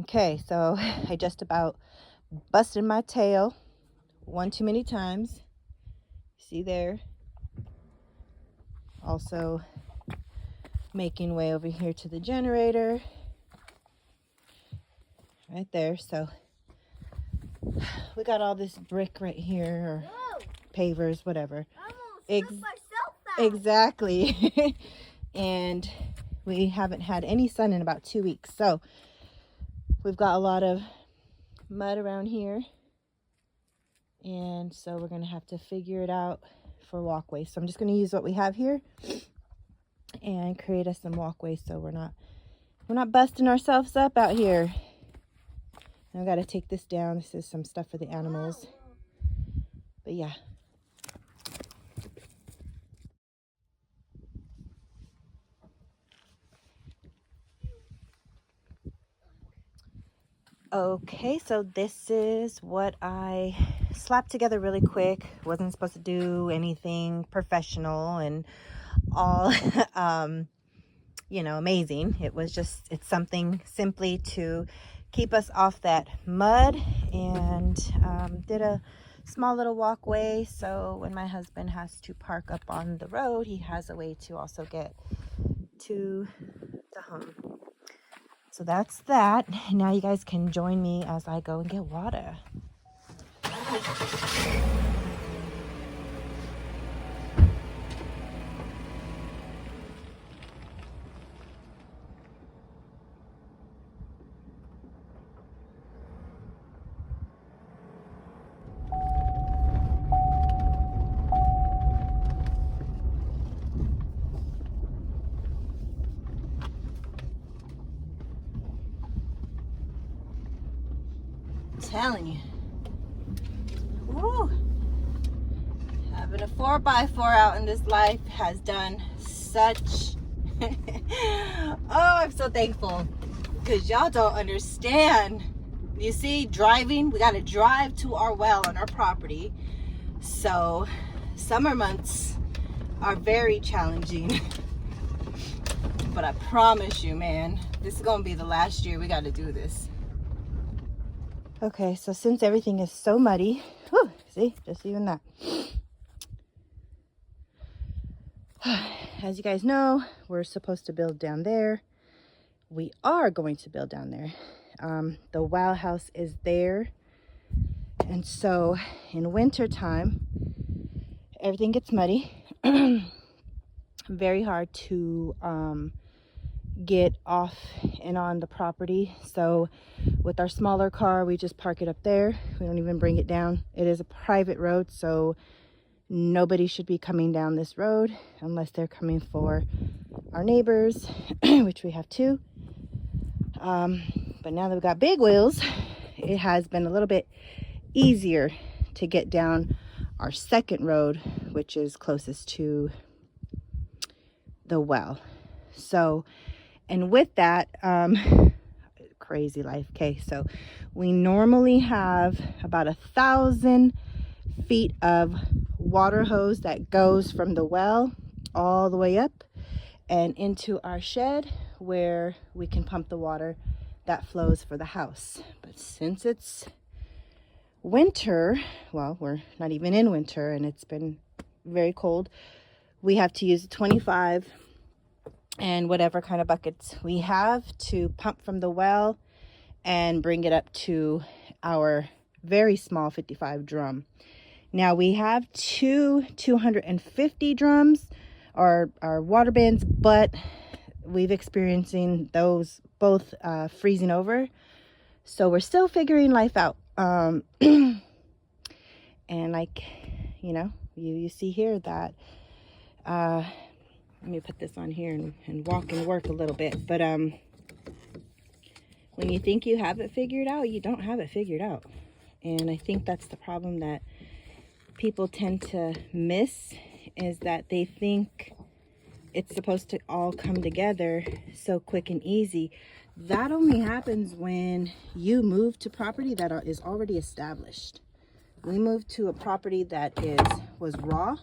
Okay, so I just about busted my tail one too many times. See there? Also making way over here to the generator. Right there. So we got all this brick right here, or pavers, whatever. Exactly. And we haven't had any sun in about 2 weeks. So we've got a lot of mud around here. And so we're going to have to figure it out for walkways. So I'm just going to use what we have here and create us some walkways so we're not busting ourselves up out here. And I got to take this down. This is some stuff for the animals. But yeah. Okay, so this is what I slapped together really quick. Wasn't supposed to do anything professional and all amazing. It's something simply to keep us off that mud, and did a small little walkway so when my husband has to park up on the road, he has a way to also get to the home. So that's that. Now you guys can join me as I go and get water. Telling you. Woo! Having a 4x4 out in this life has done such oh, I'm so thankful, because y'all don't understand. You see, driving, we got to drive to our well on our property. So summer months are very challenging. But I promise you, man, this is gonna be the last year we got to do this. Okay, so since everything is so muddy, whew, see, just even that. As you guys know, we're supposed to build down there. We are going to build down there. The wow house is there. And so in winter time, everything gets muddy. Very hard to get off and on the property. So with our smaller car, we just park it up there. We don't even bring it down. It is a private road, so nobody should be coming down this road unless they're coming for our neighbors, which we have two. But now that we've got big wheels, it has been a little bit easier to get down our second road, which is closest to the well. So, and with that, crazy life. Okay, so we normally have about 1,000 feet of water hose that goes from the well all the way up and into our shed where we can pump the water that flows for the house. But since it's winter, well, we're not even in winter and it's been very cold, we have to use 25 and whatever kind of buckets we have to pump from the well and bring it up to our very small 55 drum. Now we have two 250 drums, or our water bins, but we've experiencing those both freezing over. So we're still figuring life out. And like, you see here that, let me put this on here and walk and work a little bit. But when you think you have it figured out, you don't have it figured out. And I think that's the problem that people tend to miss, is that they think it's supposed to all come together so quick and easy. That only happens when you move to property that is already established. We moved to a property that was raw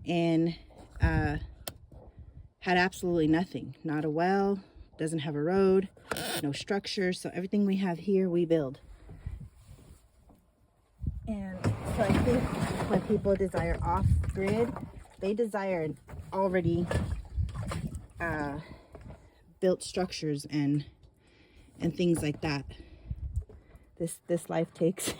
and had absolutely nothing. Not a well, doesn't have a road. no structure. So everything we have here, we build. And so I think when people desire off-grid, they desire already built structures and things like that. This life takes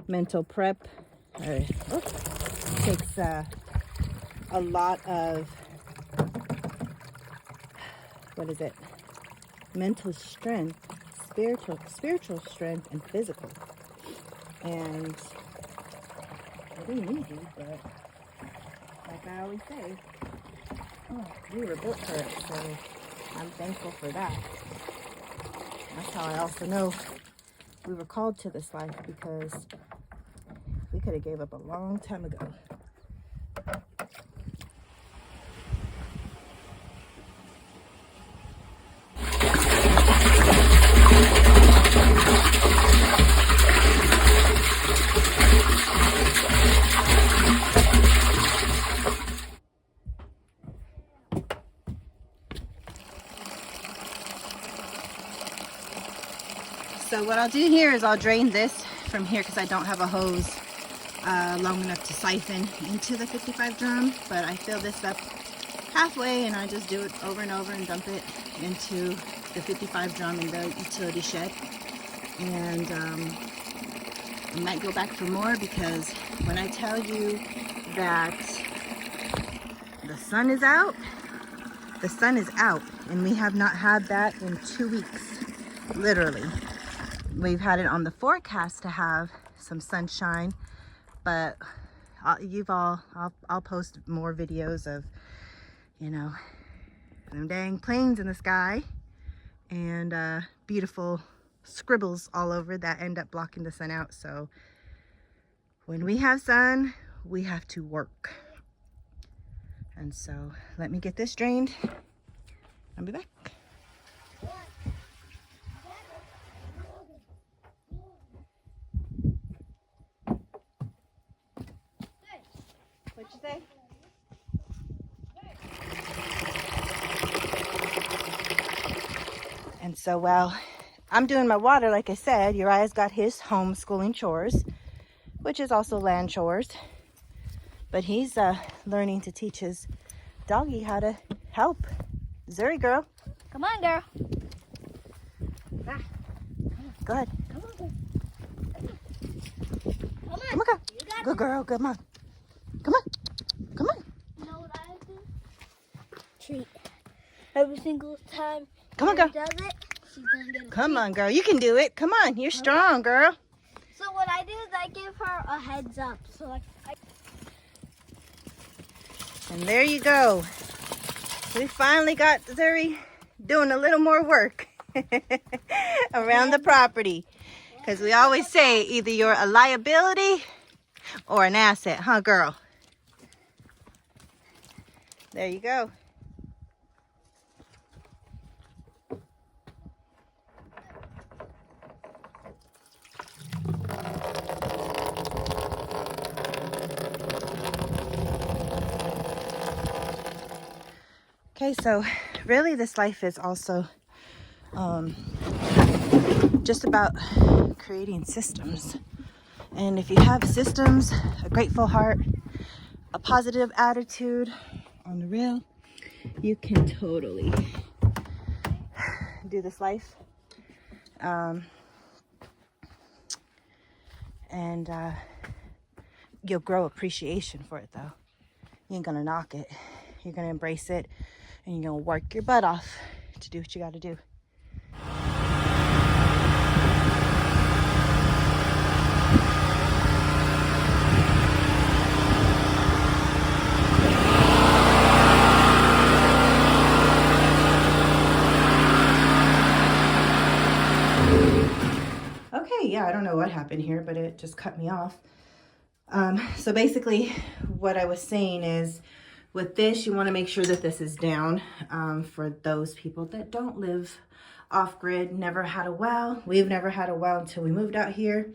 mental prep, takes a lot of, what is it? Mental strength, spiritual strength, and physical. And we need you, but like I always say, we were built for it, so I'm thankful for that. That's how I also know we were called to this life, because we could have gave up a long time ago. So what I'll do here is I'll drain this from here, because I don't have a hose long enough to siphon into the 55 drum, but I fill this up halfway and I just do it over and over and dump it into the 55 drum in the utility shed. And I might go back for more, because when I tell you that the sun is out, the sun is out, and we have not had that in 2 weeks, literally. We've had it on the forecast to have some sunshine, but I'll post more videos of, you know, them dang planes in the sky and beautiful scribbles all over that end up blocking the sun out. So when we have sun, we have to work. And so let me get this drained. I'll be back. What'd you say? And so while I'm doing my water, like I said, Uriah's got his homeschooling chores, which is also land chores. But he's learning to teach his doggy how to help. Zuri, girl. Come on, girl. Ah. Go ahead. Come on, girl. Come on. Come on, girl. Good girl. Good mom. Come on. Come on. You know what I do? Treat. Every single time Come on, girl. she does it, she's gonna get a Come treat. on, girl. You can do it. Come on. You're strong, girl. So what I do is I give her a heads up. So like And there you go. We finally got Zuri doing a little more work around the property. Because we always say either you're a liability or an asset, huh, girl? There you go. Okay, so really this life is also just about creating systems. And if you have systems, a grateful heart, a positive attitude on the real, you can totally do this life. And you'll grow appreciation for it, though. You ain't gonna knock it. You're gonna embrace it, and you're gonna work your butt off to do what you gotta do. Okay, yeah, I don't know what happened here, but it just cut me off. So basically what I was saying is, with this, you want to make sure that this is down for those people that don't live off-grid, never had a well. We've never had a well until we moved out here.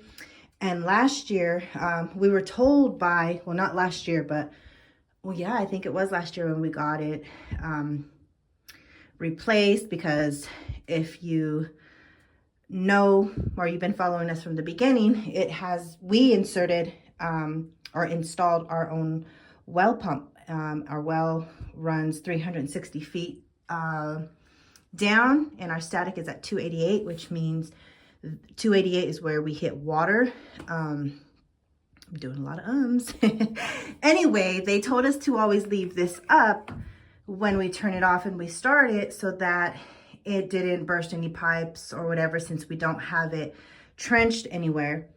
And last year, we were told by, well, not last year, but, well, yeah, I think it was last year when we got it replaced, because if you know, or you've been following us from the beginning, we inserted or installed our own well pump. Our well runs 360 feet down, and our static is at 288, which means 288 is where we hit water. I'm doing a lot of ums. Anyway, they told us to always leave this up when we turn it off and we start it, so that it didn't burst any pipes or whatever, since we don't have it trenched anywhere.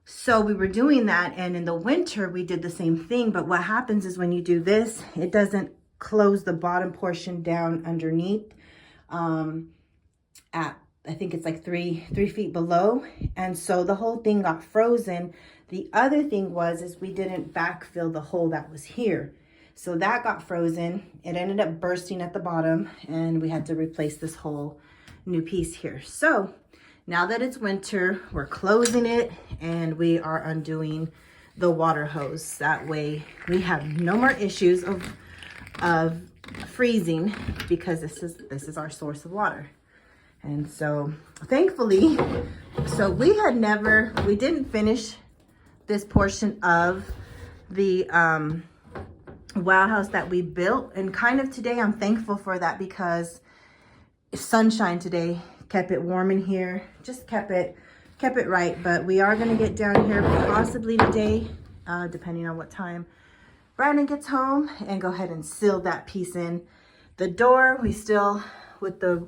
So we were doing that, and in the winter we did the same thing. But what happens is when you do this, it doesn't close the bottom portion down underneath at, I think it's like three feet below, and so the whole thing got frozen. The other thing is we didn't backfill the hole that was here, so that got frozen. It ended up bursting at the bottom, and we had to replace this whole new piece here. So now that it's winter, we're closing it, and we are undoing the water hose. That way we have no more issues of freezing, because this is our source of water. And so thankfully, we didn't finish this portion of the wow house that we built. And kind of today I'm thankful for that, because sunshine today kept it warm in here, just kept it right. But we are going to get down here possibly today, depending on what time Brandon gets home, and go ahead and seal that piece in. The door, we still, with the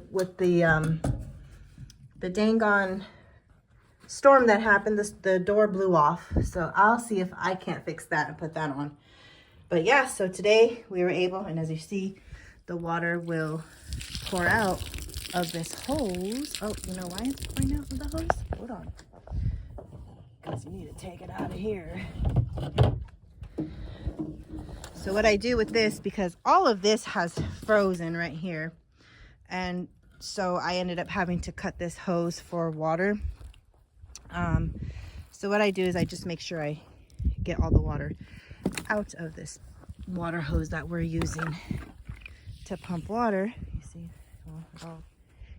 dang on storm that happened, the door blew off. So I'll see if I can't fix that and put that on. But yeah, so today we were able, and as you see, the water will pour out of this hose. Oh, you know why it's pouring out of the hose? Hold on. Because you need to take it out of here. So what I do with this, because all of this has frozen right here, and so I ended up having to cut this hose for water. So what I do is I just make sure I get all the water out of this water hose that we're using to pump water. You see, well, it all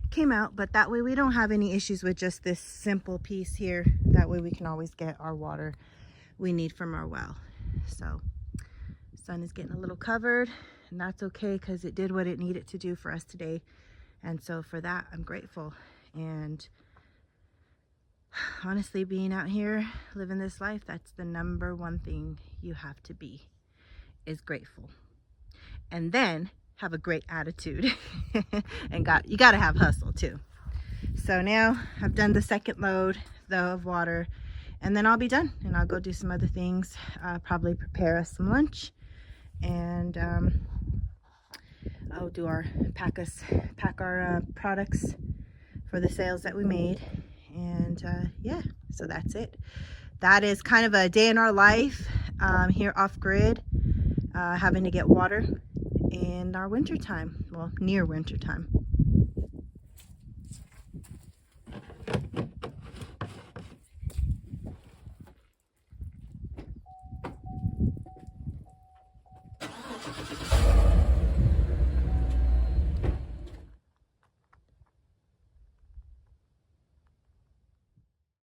came out, but that way we don't have any issues with just this simple piece here. That way we can always get our water we need from our well. So sun is getting a little covered, and that's okay, because it did what it needed to do for us today. And so for that, I'm grateful. And honestly, being out here living this life, that's the number one thing you have to be, is grateful. And then have a great attitude. And you got to have hustle too. So now I've done the second load though of water, and then I'll be done, and I'll go do some other things, probably prepare us some lunch, and I'll do pack our products for the sales that we made. And yeah, so that's it. That is kind of a day in our life here off grid, having to get water in our winter time, well, near winter time.